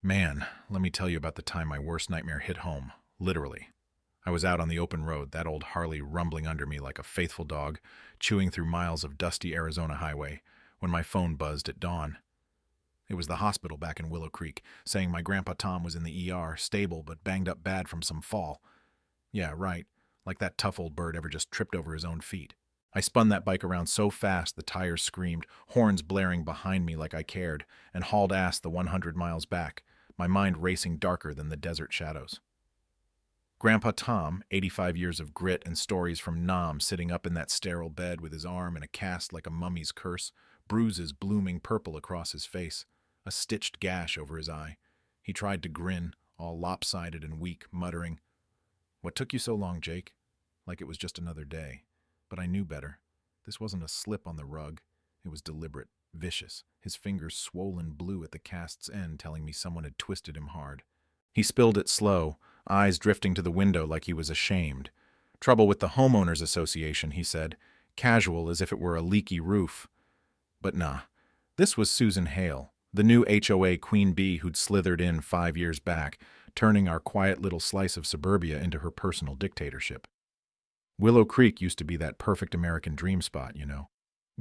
Man, let me tell you about the time my worst nightmare hit home. Literally. I was out on the open road, that old Harley rumbling under me like a faithful dog, chewing through miles of dusty Arizona highway, when my phone buzzed at dawn. It was the hospital back in Willow Creek, saying my grandpa Tom was in the ER, stable but banged up bad from some fall. Yeah, right, like that tough old bird ever just tripped over his own feet. I spun that bike around so fast the tires screamed, horns blaring behind me like I cared, and hauled ass the 100 miles back, my mind racing darker than the desert shadows. Grandpa Tom, 85 years of grit and stories from Nam, sitting up in that sterile bed with his arm in a cast like a mummy's curse, bruises blooming purple across his face, a stitched gash over his eye. He tried to grin, all lopsided and weak, muttering, "What took you so long, Jake?" Like it was just another day. But I knew better. This wasn't a slip on the rug. It was deliberate, vicious, his fingers swollen blue at the cast's end, telling me someone had twisted him hard. He spilled it slow, eyes drifting to the window like he was ashamed. Trouble with the homeowners association, he said, casual as if it were a leaky roof. But nah, this was Susan Hale, the new HOA queen bee who'd slithered in 5 years back, turning our quiet little slice of suburbia into her personal dictatorship. Willow Creek used to be that perfect American dream spot, you know.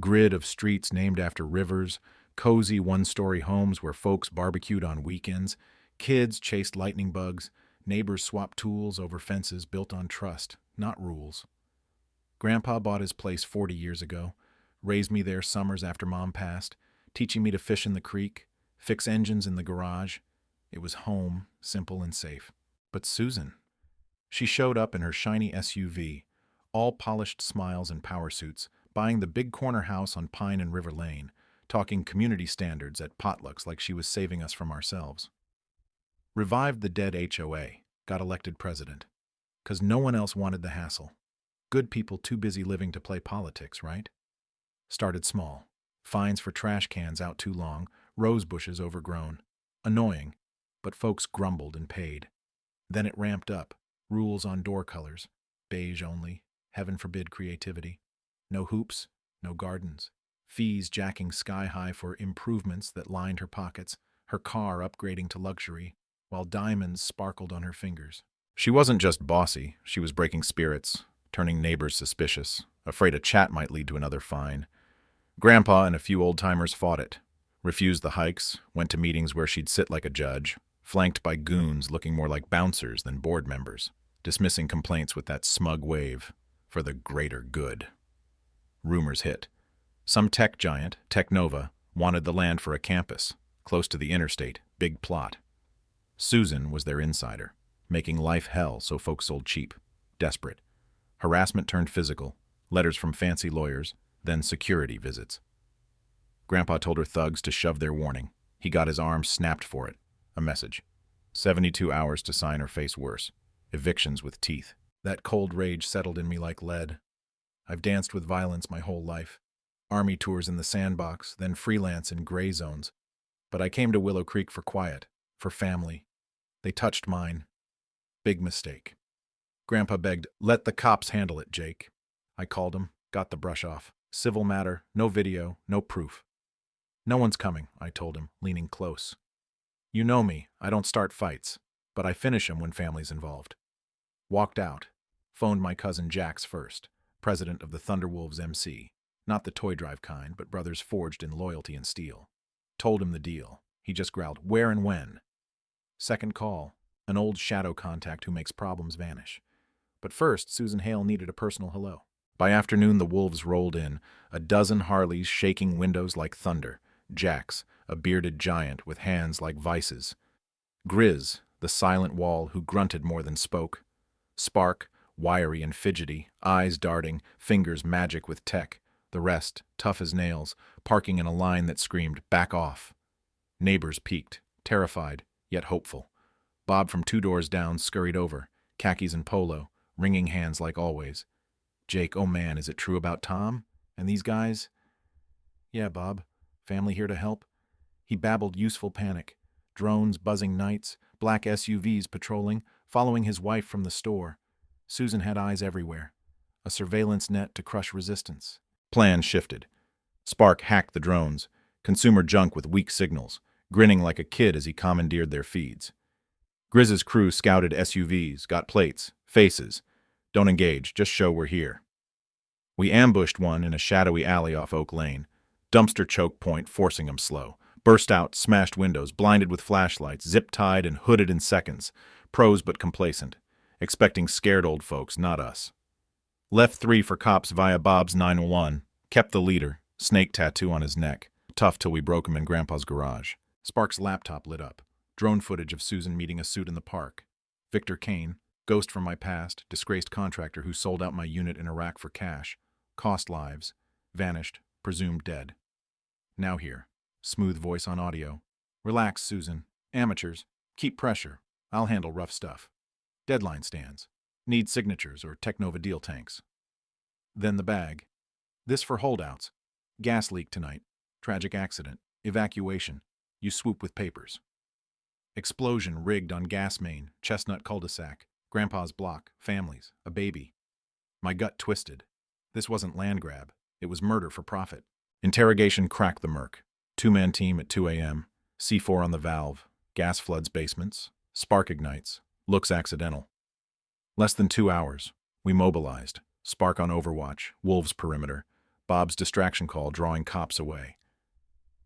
Grid of streets named after rivers, cozy one-story homes where folks barbecued on weekends, kids chased lightning bugs, neighbors swapped tools over fences built on trust, not rules. Grandpa bought his place 40 years ago, raised me there summers after Mom passed, teaching me to fish in the creek, fix engines in the garage. It was home, simple and safe. But Susan, she showed up in her shiny SUV, all polished smiles and power suits, buying the big corner house on Pine and River Lane, talking community standards at potlucks like she was saving us from ourselves. Revived the dead HOA, got elected president. 'Cause no one else wanted the hassle. Good people too busy living to play politics, right? Started small. Fines for trash cans out too long, rose bushes overgrown. Annoying, but folks grumbled and paid. Then it ramped up. Rules on door colors. Beige only. Heaven forbid creativity. No hoops, no gardens. Fees jacking sky high for improvements that lined her pockets, her car upgrading to luxury, while diamonds sparkled on her fingers. She wasn't just bossy, she was breaking spirits, turning neighbors suspicious, afraid a chat might lead to another fine. Grandpa and a few old-timers fought it, refused the hikes, went to meetings where she'd sit like a judge, flanked by goons looking more like bouncers than board members, dismissing complaints with that smug wave, for the greater good. Rumors hit. Some tech giant, Technova, wanted the land for a campus, close to the interstate, big plot. Susan was their insider, making life hell so folks sold cheap, desperate. Harassment turned physical, letters from fancy lawyers, then security visits. Grandpa told her thugs to shove their warning. He got his arm snapped for it. A message. 72 hours to sign or face worse. Evictions with teeth. That cold rage settled in me like lead. I've danced with violence my whole life. Army tours in the sandbox, then freelance in gray zones. But I came to Willow Creek for quiet, for family. They touched mine. Big mistake. Grandpa begged, "Let the cops handle it, Jake." I called him, got the brush off. Civil matter, no video, no proof. "No one's coming," I told him, leaning close. "You know me, I don't start fights, but I finish 'em when family's involved." Walked out. Phoned my cousin Jax first, president of the Thunderwolves MC. Not the toy drive kind, but brothers forged in loyalty and steel. Told him the deal. He just growled, "Where and when?" Second call. An old shadow contact who makes problems vanish. But first, Susan Hale needed a personal hello. By afternoon, the wolves rolled in, a dozen Harleys shaking windows like thunder. Jax, a bearded giant with hands like vices. Grizz, the silent wall who grunted more than spoke. Spark, wiry and fidgety, eyes darting, fingers magic with tech. The rest, tough as nails, parking in a line that screamed, "Back off." Neighbors peeked, terrified, yet hopeful. Bob from 2 doors down scurried over, khakis and polo, wringing hands like always. "Jake, oh man, is it true about Tom? And these guys?" "Yeah, Bob. Family here to help." He babbled useful panic. Drones buzzing nights, black SUVs patrolling, following his wife from the store. Susan had eyes everywhere. A surveillance net to crush resistance. Plan shifted. Spark hacked the drones. Consumer junk with weak signals. grinning like a kid as he commandeered their feeds. Grizz's crew scouted SUVs, got plates, faces. Don't engage, just show we're here. We ambushed one in a shadowy alley off Oak Lane. Dumpster choke point forcing him slow. Burst out, smashed windows, blinded with flashlights, zip-tied and hooded in seconds. Pros but complacent. Expecting scared old folks, not us. Left 3 for cops via Bob's 911. Kept the leader, snake tattoo on his neck. Tough till we broke him in Grandpa's garage. Spark's laptop lit up. Drone footage of Susan meeting a suit in the park. Victor Kane, ghost from my past, disgraced contractor who sold out my unit in Iraq for cash. Cost lives. Vanished, presumed dead. Now here. Smooth voice on audio. Relax, Susan. Amateurs. Keep pressure. I'll handle rough stuff. Deadline stands. Need signatures or Technova deal tanks. Then the bag. This for holdouts. Gas leak tonight. Tragic accident. Evacuation. You swoop with papers. Explosion rigged on gas main. Chestnut cul-de-sac. Grandpa's block. Families. A baby. My gut twisted. This wasn't land grab. It was murder for profit. Interrogation cracked the murk. 2-man team at 2 a.m. C4 on the valve. Gas floods basements. Spark ignites. Looks accidental. Less than 2 hours. We mobilized. Spark on overwatch. Wolves perimeter. Bob's distraction call drawing cops away.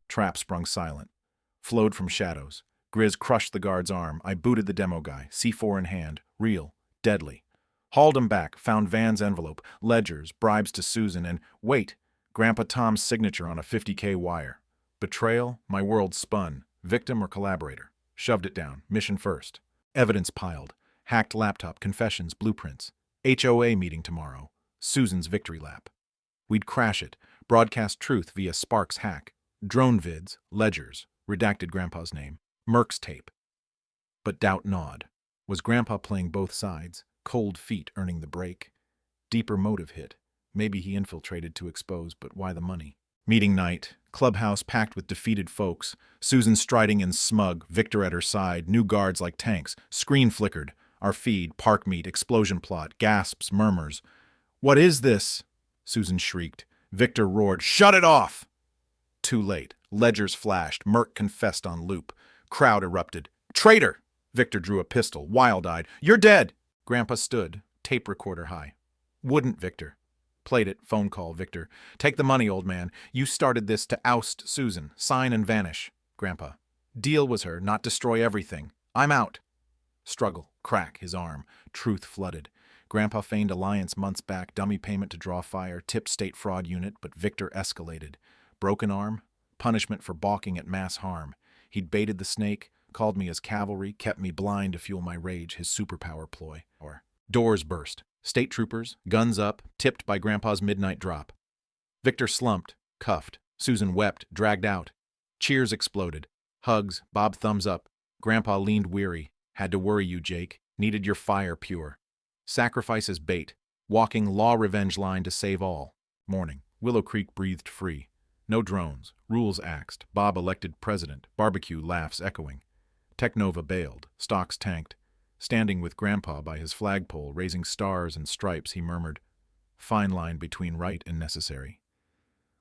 Trap sprung silent. Flowed from shadows. Grizz crushed the guard's arm. I booted the demo guy. C4 in hand. Real. Deadly. Hauled him back. Found Van's envelope. Ledgers. Bribes to Susan. And, wait, Grandpa Tom's signature on a $50K wire. Betrayal. My world spun. Victim or collaborator. Shoved it down. Mission first. Evidence piled. Hacked laptop. Confessions. Blueprints. HOA meeting tomorrow. Susan's victory lap. We'd crash it. Broadcast truth via Spark's hack. Drone vids. Ledgers. Redacted Grandpa's name. Merck's tape. But doubt gnawed. Was Grandpa playing both sides? Cold feet earning the break? Deeper motive hit. Maybe he infiltrated to expose, but why the money? Meeting night. Clubhouse packed with defeated folks. Susan striding in smug. Victor at her side. New guards like tanks. Screen flickered. Our feed. Park meet. Explosion plot. Gasps. Murmurs. What is this? Susan shrieked. Victor roared. Shut it off! Too late. Ledgers flashed. Merck confessed on loop. Crowd erupted. Traitor! Victor drew a pistol, wild-eyed. You're dead! Grandpa stood, tape recorder high. Wouldn't, Victor. Played it, phone call, Victor. Take the money, old man. You started this to oust Susan. Sign and vanish. Grandpa. Deal was her, not destroy everything. I'm out. Struggle. Crack, his arm. Truth flooded. Grandpa feigned alliance months back, dummy payment to draw fire, tipped state fraud unit, but Victor escalated. Broken arm? Punishment for balking at mass harm. He'd baited the snake, called me as cavalry, kept me blind to fuel my rage, his superpower ploy. Doors burst. State troopers, guns up, tipped by Grandpa's midnight drop. Victor slumped, cuffed. Susan wept, dragged out. Cheers exploded. Hugs, Bob thumbs up. Grandpa leaned weary. Had to worry you, Jake. Needed your fire pure. Sacrifice as bait. Walking law revenge line to save all. Morning. Willow Creek breathed free. No drones. Rules axed. Bob elected president. Barbecue laughs echoing. Technova bailed. Stocks tanked. Standing with Grandpa by his flagpole, raising stars and stripes, he murmured, fine line between right and necessary.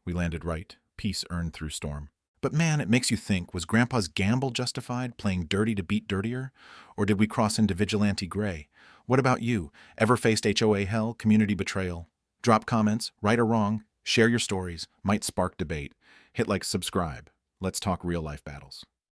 We landed right. Peace earned through storm. But man, it makes you think, was Grandpa's gamble justified, playing dirty to beat dirtier? Or did we cross into vigilante gray? What about you? Ever faced HOA hell, community betrayal? Drop comments, right or wrong. Share your stories. Might spark debate. Hit like, subscribe. Let's talk real life battles.